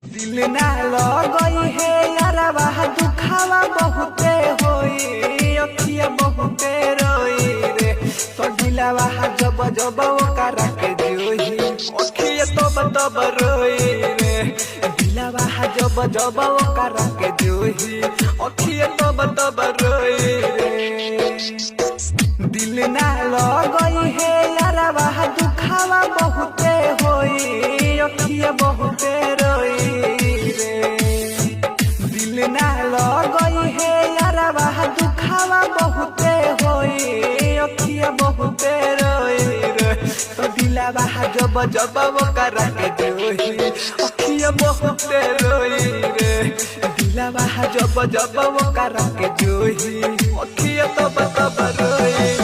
दिल ना लगई है यारवा दुखावा बहुते होई अखिया बहुते रोई रे तो दिलवा जब जब ओकर के जोही अखिया तब रोई रे दिलवा जब जब ओकर के जोही अखिया तब रोई रे दिल ना लगई है यारवा दुखावा बहुते होई अखिया बहुते रोई ना लगई है यारवा दुखावा बहुते होई अखिया बहुते रोई रे तो दिलवा जब जब ओकर के जोही अखिया बहुते रोई रे दिलवा जब जब ओकर के जोही अखिया तब रोई।